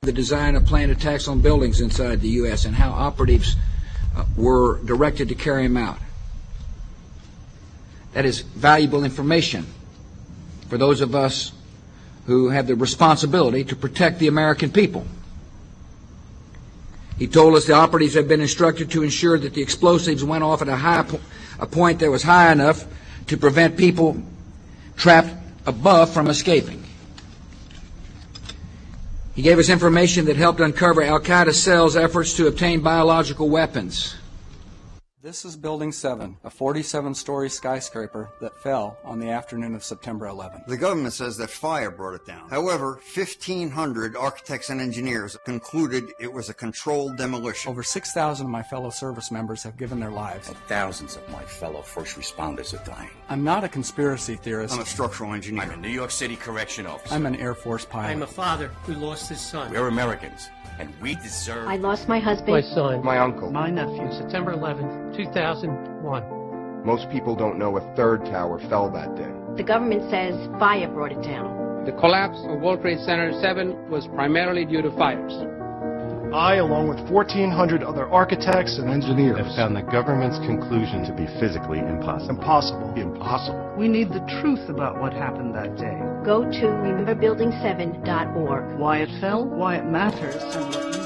the design of planned attacks on buildings inside the U.S. and how operatives were directed to carry them out. That is valuable information for those of us who have the responsibility to protect the American people. He told us the operatives had been instructed to ensure that the explosives went off at a point that was high enough to prevent people trapped above from escaping. He gave us information that helped uncover Al-Qaeda cells' efforts to obtain biological weapons. This is Building 7, a 47-story skyscraper that fell on the afternoon of September 11th. The government says that fire brought it down. However, 1,500 architects and engineers concluded it was a controlled demolition. Over 6,000 of my fellow service members have given their lives. And thousands of my fellow first responders are dying. I'm not a conspiracy theorist. I'm a structural engineer. I'm a New York City correction officer. I'm an Air Force pilot. I'm a father who lost his son. We're Americans, and we deserve... I lost my husband. My son. My uncle. My nephew. September 11th, 2001. Most people don't know a third tower fell that day. The government says fire brought it down. The collapse of World Trade Center 7 was primarily due to fires. I, along with 1,400 other architects and engineers, have found the government's conclusion to be physically impossible. Impossible. We need the truth about what happened that day. Go to rememberbuilding7.org. Why it fell, why it matters, and what you can do.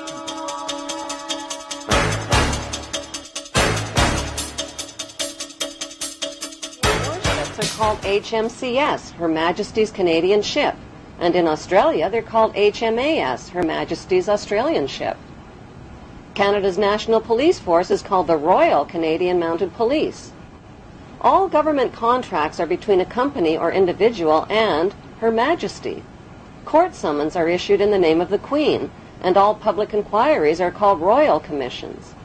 Warships are called HMCS, Her Majesty's Canadian Ship. And in Australia, they're called HMAS, Her Majesty's Australian Ship. Canada's National Police Force is called the Royal Canadian Mounted Police. All government contracts are between a company or individual and Her Majesty. Court summons are issued in the name of the Queen, and all public inquiries are called royal commissions.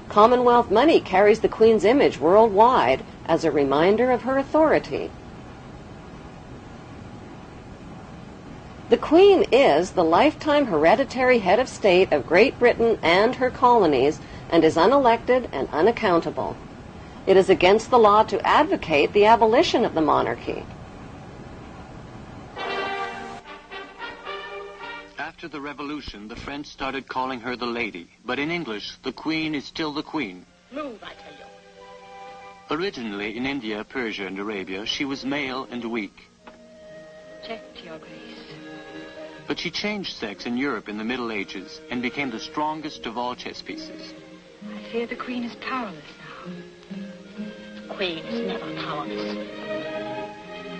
Commonwealth money carries the Queen's image worldwide as a reminder of her authority. The Queen is the lifetime hereditary head of state of Great Britain and her colonies and is unelected and unaccountable. It is against the law to advocate the abolition of the monarchy. After the Revolution, the French started calling her the Lady, but in English, the Queen is still the Queen. Move, I tell you. Originally in India, Persia, and Arabia, she was male and weak. Check, Your Grace. But she changed sex in Europe in the Middle Ages and became the strongest of all chess pieces. I fear the Queen is powerless now. The Queen is never powerless.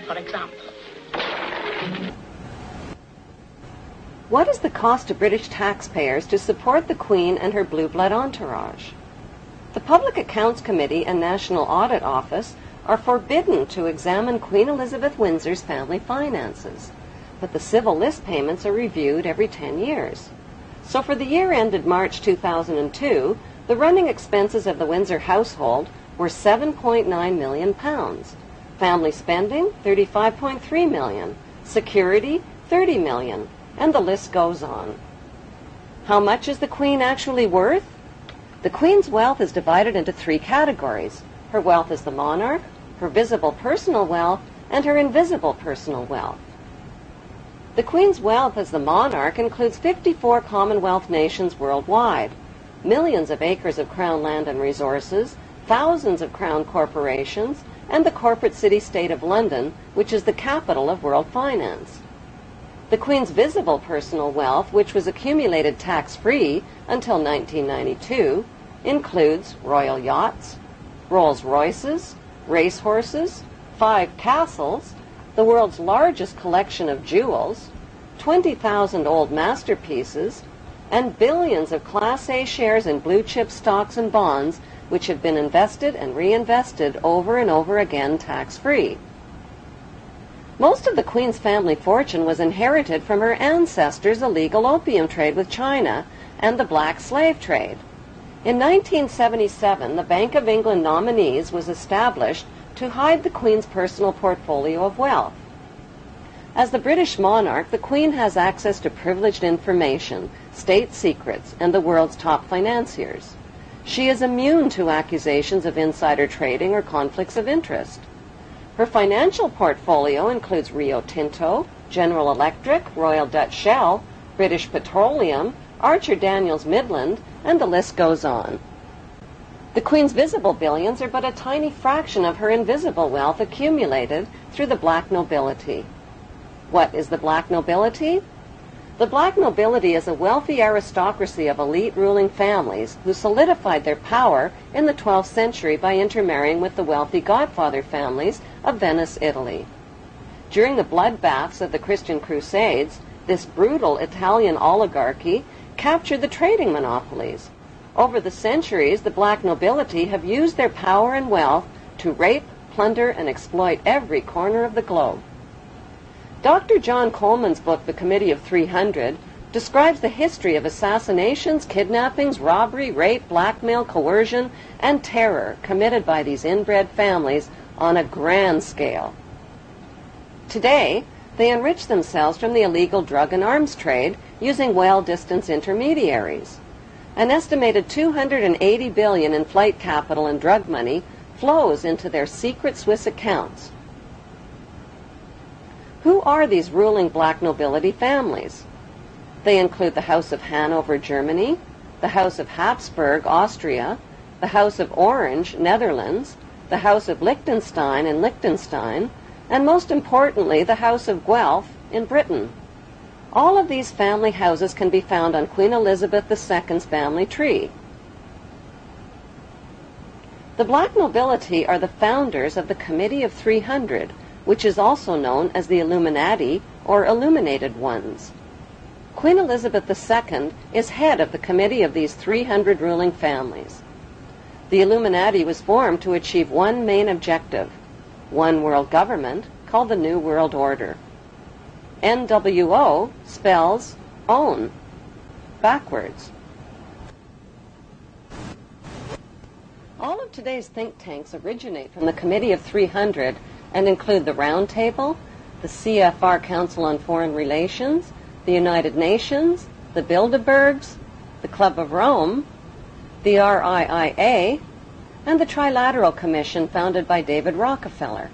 For example... What is the cost to British taxpayers to support the Queen and her blue blood entourage? The Public Accounts Committee and National Audit Office are forbidden to examine Queen Elizabeth Windsor's family finances, but the civil list payments are reviewed every 10 years. So for the year ended March 2002, the running expenses of the Windsor household were £7.9 million. Family spending, £35.3 million. Security, £30 million. And the list goes on. How much is the Queen actually worth? The Queen's wealth is divided into three categories. Her wealth as the monarch, her visible personal wealth, and her invisible personal wealth. The Queen's wealth as the monarch includes 54 Commonwealth nations worldwide, millions of acres of Crown land and resources, thousands of Crown corporations, and the corporate city-state of London, which is the capital of world finance. The Queen's visible personal wealth, which was accumulated tax-free until 1992, includes royal yachts, Rolls-Royces, racehorses, 5 castles, the world's largest collection of jewels, 20,000 old masterpieces, and billions of Class A shares in blue-chip stocks and bonds which have been invested and reinvested over and over again tax-free. Most of the Queen's family fortune was inherited from her ancestors' illegal opium trade with China and the black slave trade. In 1977, the Bank of England Nominees was established to hide the Queen's personal portfolio of wealth. As the British monarch, the Queen has access to privileged information, state secrets, and the world's top financiers. She is immune to accusations of insider trading or conflicts of interest. Her financial portfolio includes Rio Tinto, General Electric, Royal Dutch Shell, British Petroleum, Archer Daniels Midland, and the list goes on. The Queen's visible billions are but a tiny fraction of her invisible wealth accumulated through the black nobility. What is the black nobility? The black nobility is a wealthy aristocracy of elite ruling families who solidified their power in the 12th century by intermarrying with the wealthy godfather families of Venice, Italy. During the bloodbaths of the Christian Crusades, this brutal Italian oligarchy captured the trading monopolies. Over the centuries, the black nobility have used their power and wealth to rape, plunder, and exploit every corner of the globe. Dr. John Coleman's book, The Committee of 300, describes the history of assassinations, kidnappings, robbery, rape, blackmail, coercion, and terror committed by these inbred families on a grand scale. Today, they enrich themselves from the illegal drug and arms trade using well-distanced intermediaries. An estimated $280 billion in flight capital and drug money flows into their secret Swiss accounts. Who are these ruling black nobility families? They include the House of Hanover, Germany, the House of Habsburg, Austria, the House of Orange, Netherlands, the House of Liechtenstein in Liechtenstein, and most importantly, the House of Guelph in Britain. All of these family houses can be found on Queen Elizabeth II's family tree. The black nobility are the founders of the Committee of 300, which is also known as the Illuminati or Illuminated Ones. Queen Elizabeth II is head of the committee of these 300 ruling families. The Illuminati was formed to achieve one main objective: one world government called the New World Order. NWO spells own, backwards. All of today's think tanks originate from the Committee of 300 and include the Round Table, the CFR Council on Foreign Relations, the United Nations, the Bilderbergs, the Club of Rome, the RIIA, and the Trilateral Commission founded by David Rockefeller.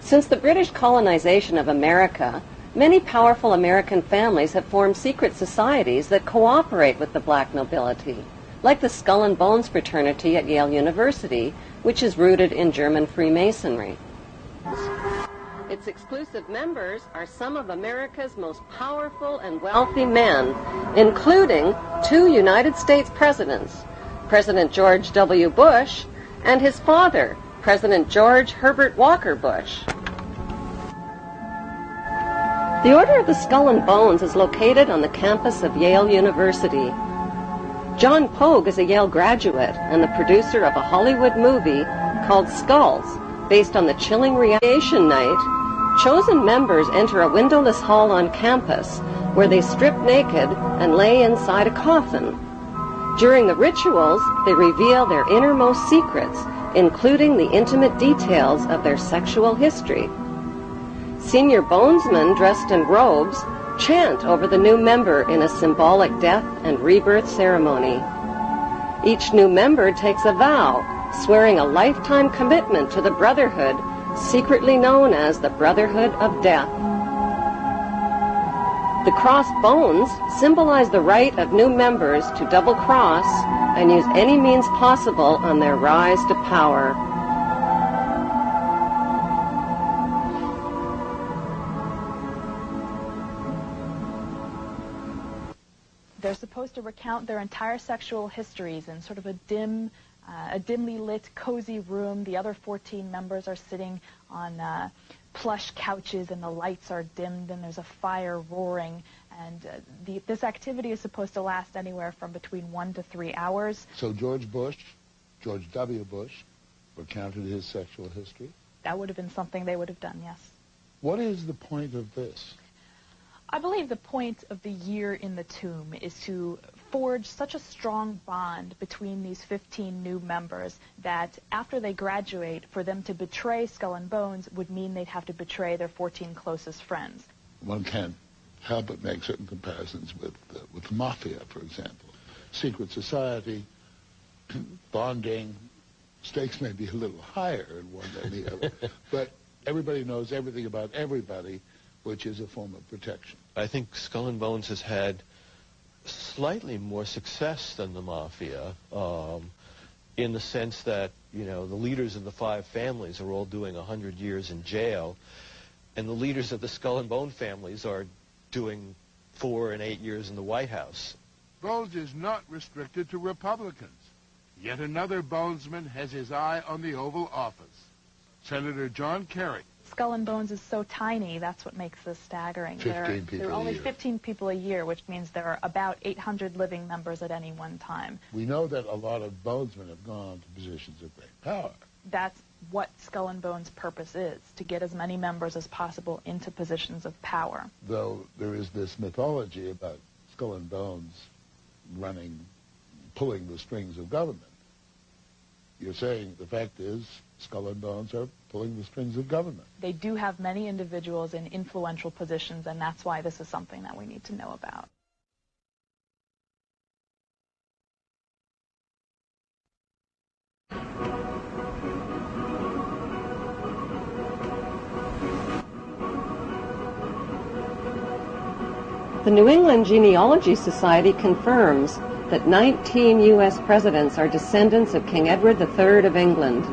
Since the British colonization of America, many powerful American families have formed secret societies that cooperate with the black nobility, like the Skull and Bones fraternity at Yale University, which is rooted in German Freemasonry. Its exclusive members are some of America's most powerful and wealthy men, including 2 United States presidents, President George W. Bush and his father, President George Herbert Walker Bush. The Order of the Skull and Bones is located on the campus of Yale University. John Pogue is a Yale graduate and the producer of a Hollywood movie called Skulls, based on the chilling radiation night. Chosen members enter a windowless hall on campus where they strip naked and lay inside a coffin. During the rituals, they reveal their innermost secrets, including the intimate details of their sexual history. Senior bonesmen dressed in robes chant over the new member in a symbolic death and rebirth ceremony. Each new member takes a vow, swearing a lifetime commitment to the brotherhood, secretly known as the Brotherhood of Death. The crossed bones symbolize the right of new members to double-cross and use any means possible on their rise to power. They're supposed to recount their entire sexual histories in sort of a dimly lit, cozy room. The other 14 members are sitting on plush couches, and the lights are dimmed, and there's a fire roaring. And this activity is supposed to last anywhere from between 1 to 3 hours. So George W. Bush, recounted his sexual history? That would have been something they would have done, yes. What is the point of this? I believe the point of the year in the tomb is to forge such a strong bond between these 15 new members that after they graduate, for them to betray Skull and Bones would mean they'd have to betray their 14 closest friends. One can't help but make certain comparisons with the mafia, for example. Secret society, bonding, stakes may be a little higher in one than the other, but Everybody knows everything about everybody, which is a form of protection. I think Skull and Bones has had slightly more success than the Mafia, in the sense that, you know, the leaders of the 5 families are all doing 100 years in jail, and the leaders of the Skull and Bone families are doing 4 and 8 years in the White House. Bones is not restricted to Republicans. Yet another Bonesman has his eye on the Oval Office. Senator John Kerry. Skull and Bones is so tiny, that's what makes this staggering. There are only 15 people a year, which means there are about 800 living members at any one time. We know that a lot of Bonesmen have gone to positions of great power. That's what Skull and Bones' purpose is, to get as many members as possible into positions of power. Though there is this mythology about Skull and Bones pulling the strings of government. You're saying the fact is Skull and Bones are pulling the strings of government. They do have many individuals in influential positions, and that's why this is something that we need to know about. The New England Genealogy Society confirms that 19 U.S. presidents are descendants of King Edward III of England.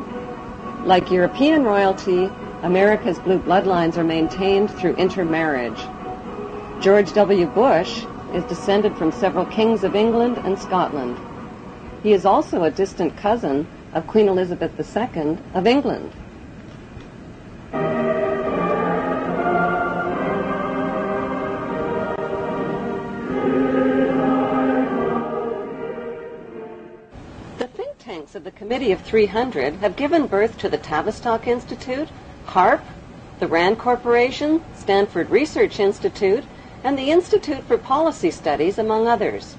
Like European royalty, America's blue bloodlines are maintained through intermarriage. George W. Bush is descended from several kings of England and Scotland. He is also a distant cousin of Queen Elizabeth II of England. Of the Committee of 300 have given birth to the Tavistock Institute, HARP, the RAND Corporation, Stanford Research Institute, and the Institute for Policy Studies, among others.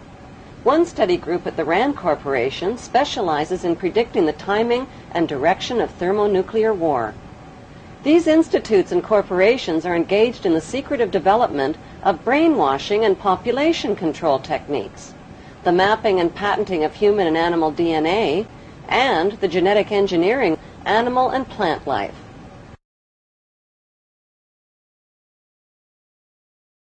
One study group at the RAND Corporation specializes in predicting the timing and direction of thermonuclear war. These institutes and corporations are engaged in the secretive development of brainwashing and population control techniques, the mapping and patenting of human and animal DNA, and the genetic engineering of animal and plant life.